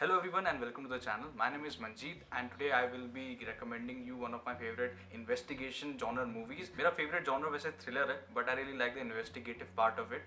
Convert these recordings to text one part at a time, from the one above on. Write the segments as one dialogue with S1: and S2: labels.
S1: Hello everyone and welcome to the channel. My name is Manjeet and today I will be recommending you one of my favorite investigation genre movies. मेरा favorite genre वैसे thriller है but I really like the investigative part of it.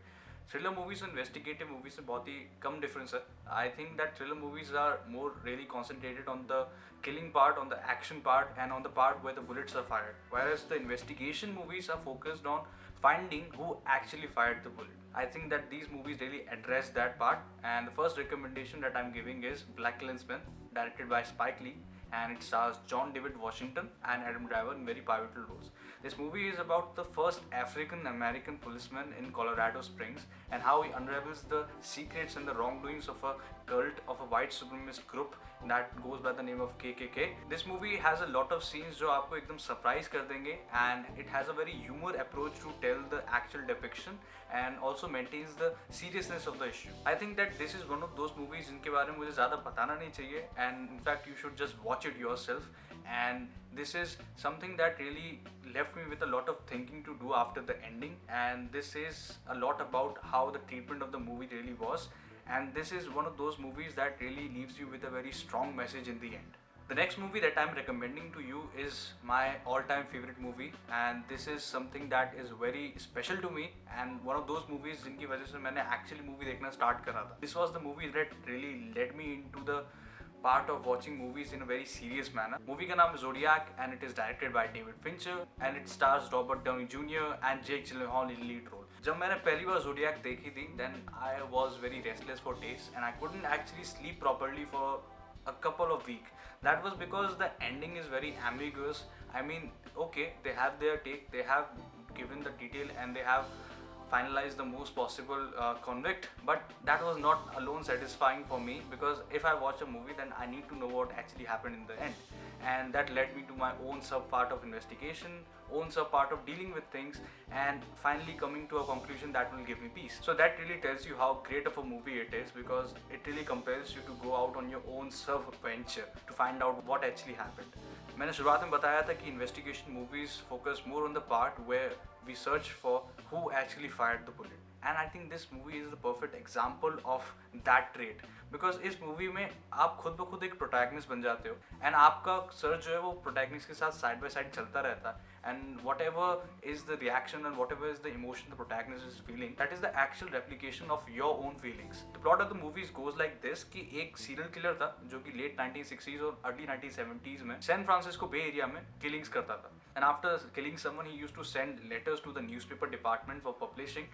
S1: Thriller movies और investigative movies में बहुत ही कम difference है. I think that thriller movies are more really concentrated on the killing part, on the action part and on the part where the bullets are fired. Whereas the investigation movies are focused on finding who actually fired the bullet. I think that these movies really address that part, and the first recommendation that I'm giving is Black Klansman, directed by Spike Lee, and it stars John David Washington and Adam Driver in very pivotal roles. This movie is about the first African American policeman in Colorado Springs and how he unravels the secrets and the wrongdoings of a cult of a white supremacist group that goes by the name of KKK. This movie has a lot of scenes जो आपको एकदम surprise कर देंगे, and it has a very humor approach to tell the actual depiction and also maintains the seriousness of the issue. I think that this is one of those movies जिनके बारे में मुझे ज़्यादा बताना नहीं चाहिए, and in fact you should just watch it yourself. And this is something that really left me with a lot of thinking to do after the ending, and this is a lot about how the treatment of the movie really was, and this is one of those movies that really leaves you with a very strong message in the end. The next movie that I'm recommending to you is my all-time favorite movie, and this is something that is very special to me and one of those movies जिनकी वजह से मैंने actually movie देखना start करा था. This was the movie that really led me into the part of watching movies in a very serious manner. Movie का नाम है Zodiac and it is directed by David Fincher and it stars Robert Downey Jr. and Jake Gyllenhaal in lead role. जब मैंने पहली बार Zodiac देखी थी, then I was very restless for days and I couldn't actually sleep properly for a couple of weeks. That was because the ending is very ambiguous. I mean, okay, they have their take, they have given the detail and they have finalize the most possible convict, but that was not alone satisfying for me, because if I watch a movie then I need to know what actually happened in the end, and that led me to my own sub part of investigation, own sub part of dealing with things, and finally coming to a conclusion that will give me peace. So that really tells you how great of a movie it is, because it really compels you to go out on your own sub venture to find out what actually happened. मैंने शुरुआत में बताया था कि investigation movies focus more on the part where we search for who actually fired the bullet, and I think this movie is the perfect example of that trait, because इस movie में आप खुद ब खुद एक प्रोटैगनिस्ट बन जाते हो एंड आपका सर्च जो है वो प्रोटैगनिस्ट के साथ साइड बाय साइड चलता रहता है, and whatever is the reaction and whatever is the emotion the protagonist is feeling, that is the actual replication of your own feelings. The plot of the movies goes like this कि एक serial killer था जो कि late 1960s और early 1970s में San Francisco बे area में killings करता था, and after killing someone he used to send letters to the newspaper department for publishing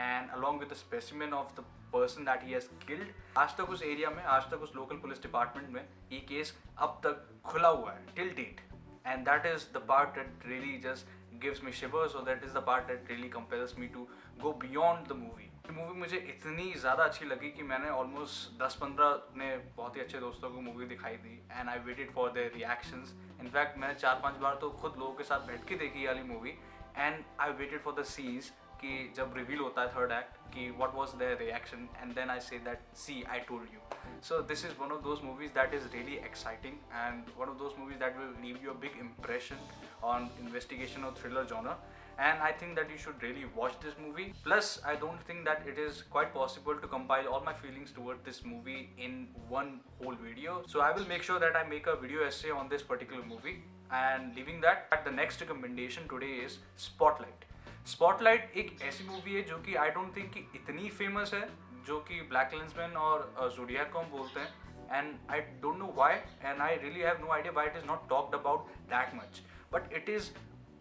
S1: and along with the specimen of the person that he has killed. आज तक उस area में, आज तक उस लोकल पुलिस डिपार्टमेंट में ये case अब तक खुला हुआ है till date. And that is the part that really just gives me shivers, or that is the part that really compels me to go beyond the movie. ये movie मुझे इतनी ज़्यादा अच्छी लगी कि मैंने ऑलमोस्ट 10-15 अपने बहुत ही अच्छे दोस्तों को मूवी दिखाई दी, and I waited for their reactions. In fact मैंने 4-5 बार तो खुद लोगों के साथ बैठ के देखी ये वाली movie, and I waited for the scenes कि जब रिवील होता है थर्ड एक्ट कि what was their reaction, and then I say that see I told you. So this is one of those movies that is really exciting and one of those movies that will leave you a big impression on investigation or thriller genre, and I think that you should really watch this movie. Plus I don't think that it is quite possible to compile all my feelings toward this movie in one whole video, so I will make sure that I make a video essay on this particular movie. And leaving that, the next recommendation today is Spotlight. Spotlight एक ऐसी movie है जो कि I don't think कि इतनी famous है जो कि ब्लैक क्लैंसमैन और ज़ोडिएक को हम बोलते हैं, and I don't know why, and I really have no idea why it is not talked about that much, but it is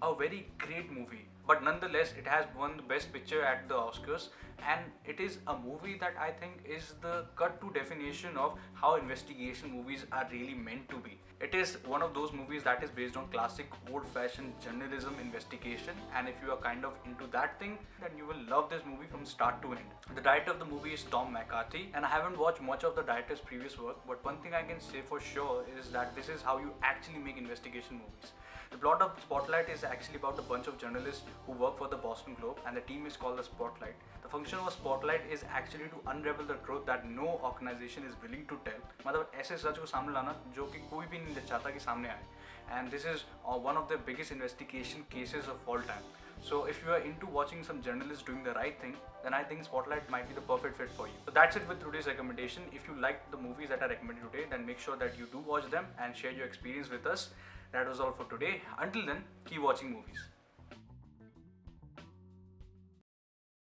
S1: a very great movie. But nonetheless it has won the best picture at the Oscars, and it is a movie that I think is the cut to definition of how investigation movies are really meant to be. It is one of those movies that is based on classic old-fashioned journalism investigation, and if you are kind of into that thing, then you will love this movie from start to end. The director of the movie is Tom McCarthy, and I haven't watched much of the director's previous work, but one thing I can say for sure is that this is how you actually make investigation movies. The plot of Spotlight is actually about a bunch of journalists who work for the Boston Globe, and the team is called the Spotlight. The function of Spotlight is actually to unravel the truth that no organization is willing to tell. मतलब ऐसे सच को सामने लाना जो कि कोई भी नहीं चाहता कि सामने आए, and this is one of the biggest investigation cases of all time. So if you are into watching some journalists doing the right thing, then I think Spotlight might be the perfect fit for you. So that's it with today's recommendation. If you liked the movies that I recommended today, then make sure that you do watch them and share your experience with us. That was all for today. Until then, keep watching movies.